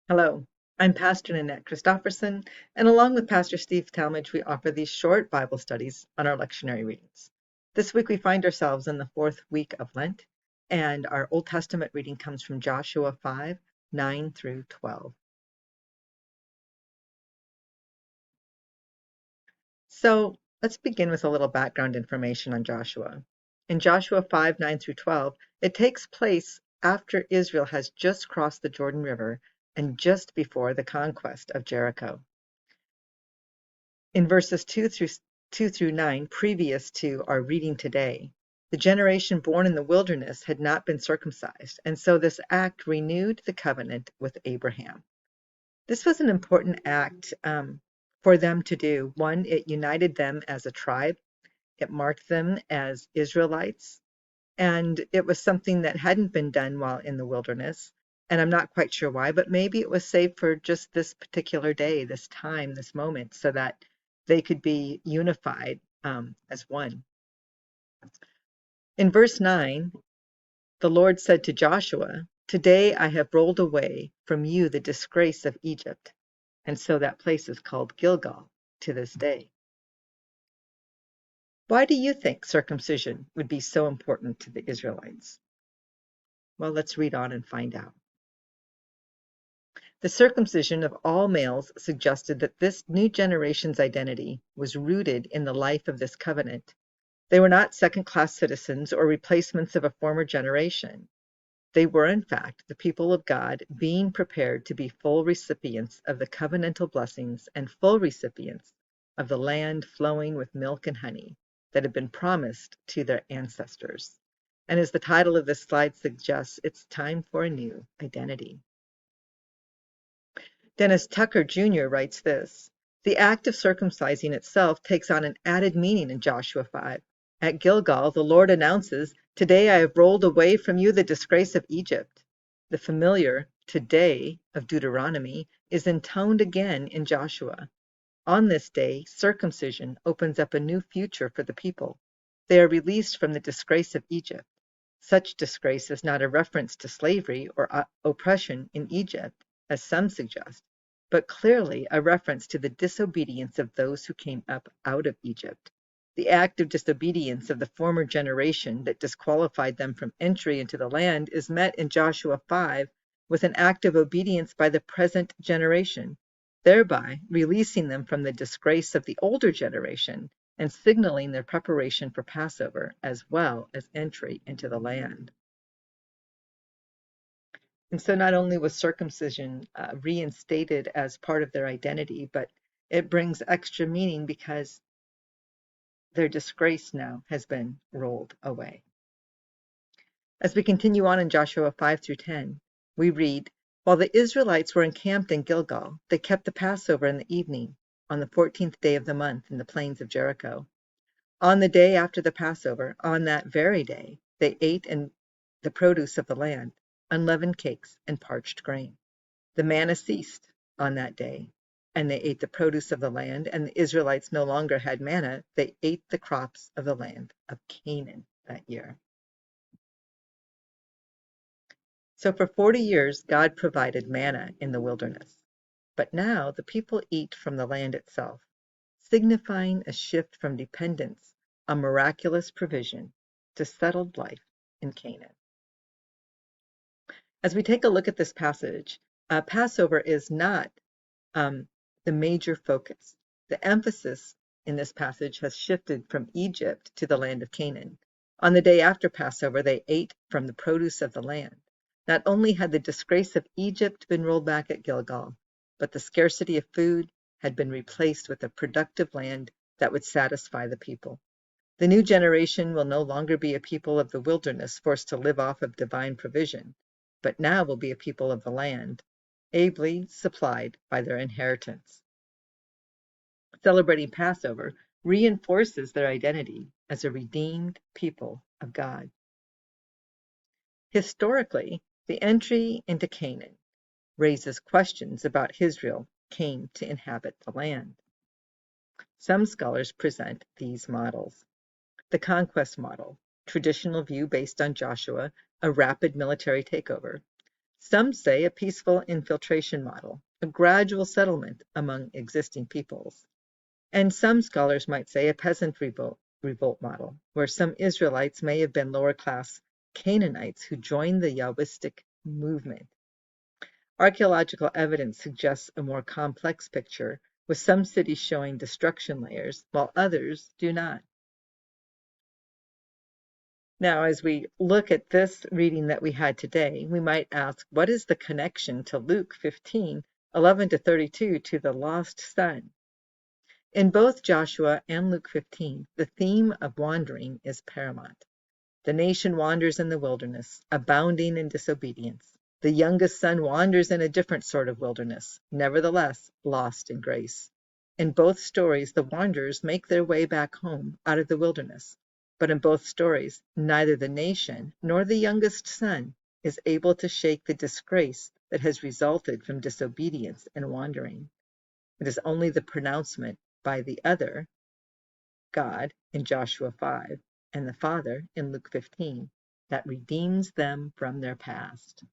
Hello, I'm Pastor Nanette Christofferson, and along with Pastor Steve Talmadge, we offer these short Bible studies on our lectionary readings. This week we find ourselves in the fourth week of Lent, and our Old Testament reading comes from Joshua 5, 9 through 12. So let's begin with a little background information on Joshua. In Joshua 5, 9 through 12, it takes place after Israel has just crossed the Jordan River and just before the conquest of Jericho. In verses 2 through 9, previous to our reading today, the generation born in the wilderness had not been circumcised, and so this act renewed the covenant with Abraham. This was an important act for them to do. One, it united them as a tribe, it marked them as Israelites, and it was something that hadn't been done while in the wilderness. And I'm not quite sure why, but maybe it was saved for just this particular day, this time, this moment, so that they could be unified as one. In verse 9, the Lord said to Joshua, "Today I have rolled away from you the disgrace of Egypt." And so that place is called Gilgal to this day. Why do you think circumcision would be so important to the Israelites? Well, let's read on and find out. The circumcision of all males suggested that this new generation's identity was rooted in the life of this covenant. They were not second-class citizens or replacements of a former generation. They were, in fact, the people of God being prepared to be full recipients of the covenantal blessings and full recipients of the land flowing with milk and honey that had been promised to their ancestors. And as the title of this slide suggests, it's time for a new identity. Dennis Tucker Jr. writes this: "The act of circumcising itself takes on an added meaning in Joshua 5. At Gilgal, the Lord announces, 'Today I have rolled away from you the disgrace of Egypt.' The familiar 'today' of Deuteronomy is intoned again in Joshua. On this day, circumcision opens up a new future for the people. They are released from the disgrace of Egypt. Such disgrace is not a reference to slavery or oppression in Egypt, as some suggest, but clearly a reference to the disobedience of those who came up out of Egypt. The act of disobedience of the former generation that disqualified them from entry into the land is met in Joshua 5 with an act of obedience by the present generation, thereby releasing them from the disgrace of the older generation and signaling their preparation for Passover as well as entry into the land." And so not only was circumcision reinstated as part of their identity, but it brings extra meaning because their disgrace now has been rolled away. As we continue on in Joshua 5 through 10, we read, "While the Israelites were encamped in Gilgal, they kept the Passover in the evening, on the 14th day of the month in the plains of Jericho. On the day after the Passover, on that very day, they ate the produce of the land, unleavened cakes and parched grain. The manna ceased on that day, and they ate the produce of the land, and the Israelites no longer had manna. They ate the crops of the land of Canaan that year." So for 40 years, God provided manna in the wilderness. But now the people eat from the land itself, signifying a shift from dependence on miraculous provision to settled life in Canaan. As we take a look at this passage, Passover is not the major focus. The emphasis in this passage has shifted from Egypt to the land of Canaan. On the day after Passover, they ate from the produce of the land. Not only had the disgrace of Egypt been rolled back at Gilgal, but the scarcity of food had been replaced with a productive land that would satisfy the people. The new generation will no longer be a people of the wilderness forced to live off of divine provision, but now will be a people of the land, ably supplied by their inheritance. Celebrating Passover reinforces their identity as a redeemed people of God. Historically, the entry into Canaan raises questions about how Israel came to inhabit the land. Some scholars present these models. The conquest model, traditional view based on Joshua, a rapid military takeover. Some say a peaceful infiltration model, a gradual settlement among existing peoples. And some scholars might say a peasant revolt model, where some Israelites may have been lower class Canaanites who joined the Yahwistic movement. Archaeological evidence suggests a more complex picture, with some cities showing destruction layers, while others do not. Now, as we look at this reading that we had today, we might ask, what is the connection to Luke 15:11-32 to the lost son? In both Joshua and Luke 15, the theme of wandering is paramount. The nation wanders in the wilderness, abounding in disobedience. The youngest son wanders in a different sort of wilderness, nevertheless lost in grace. In both stories, the wanderers make their way back home out of the wilderness. But in both stories, neither the nation nor the youngest son is able to shake the disgrace that has resulted from disobedience and wandering. It is only the pronouncement by the other, God, in Joshua 5, and the Father in Luke 15, that redeems them from their past.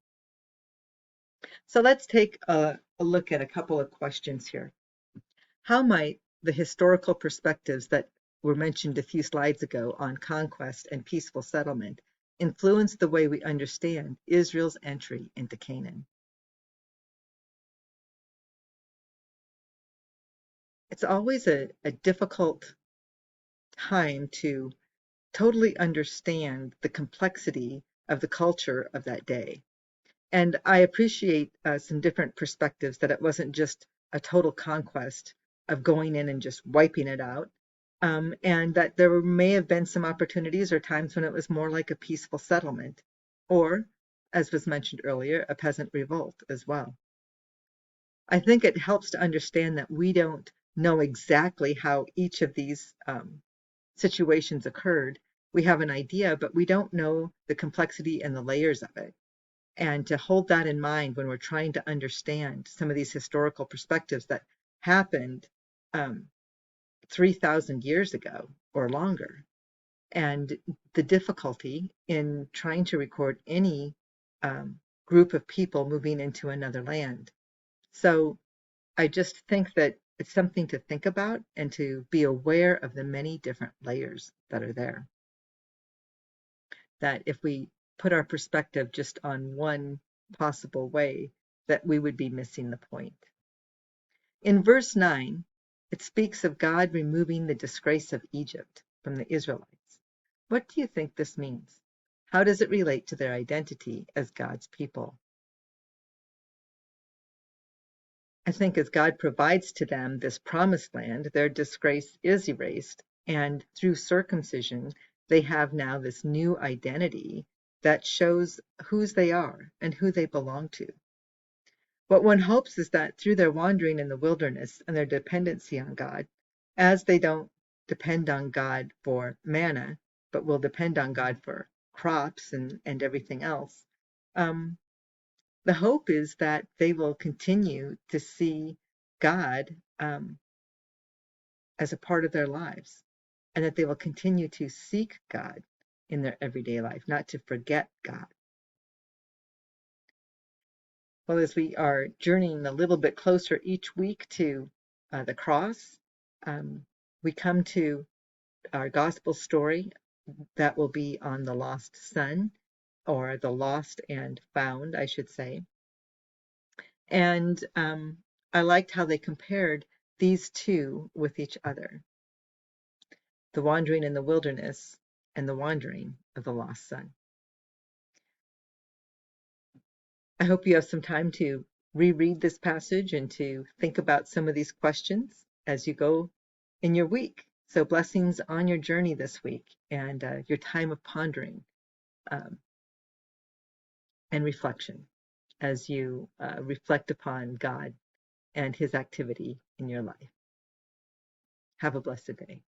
So let's take a look at a couple of questions here. How might the historical perspectives that were mentioned a few slides ago on conquest and peaceful settlement influence the way we understand Israel's entry into Canaan? It's always a difficult time to totally understand the complexity of the culture of that day. And I appreciate some different perspectives, that it wasn't just a total conquest of going in and just wiping it out, and that there may have been some opportunities or times when it was more like a peaceful settlement, or, as was mentioned earlier, a peasant revolt as well. I think it helps to understand that we don't know exactly how each of these situations occurred. We have an idea, but we don't know the complexity and the layers of it. And to hold that in mind when we're trying to understand some of these historical perspectives that happened 3,000 years ago or longer, and the difficulty in trying to record any group of people moving into another land. So I just think that it's something to think about and to be aware of the many different layers that are there. That if we put our perspective just on one possible way, that we would be missing the point. In verse 9, it speaks of God removing the disgrace of Egypt from the Israelites. What do you think this means? How does it relate to their identity as God's people? I think as God provides to them this promised land, their disgrace is erased, and through circumcision, they have now this new identity that shows whose they are and who they belong to. What one hopes is that through their wandering in the wilderness and their dependency on God, as they don't depend on God for manna, but will depend on God for crops and everything else, the hope is that they will continue to see God as a part of their lives, and that they will continue to seek God in their everyday life, not to forget God. Well, as we are journeying a little bit closer each week to the cross, we come to our gospel story that will be on the lost son, or the lost and found, I should say. And I liked how they compared these two with each other: the wandering in the wilderness and the wandering of the lost son. I hope you have some time to reread this passage and to think about some of these questions as you go in your week. So blessings on your journey this week and your time of pondering and reflection as you reflect upon God and his activity in your life. Have a blessed day.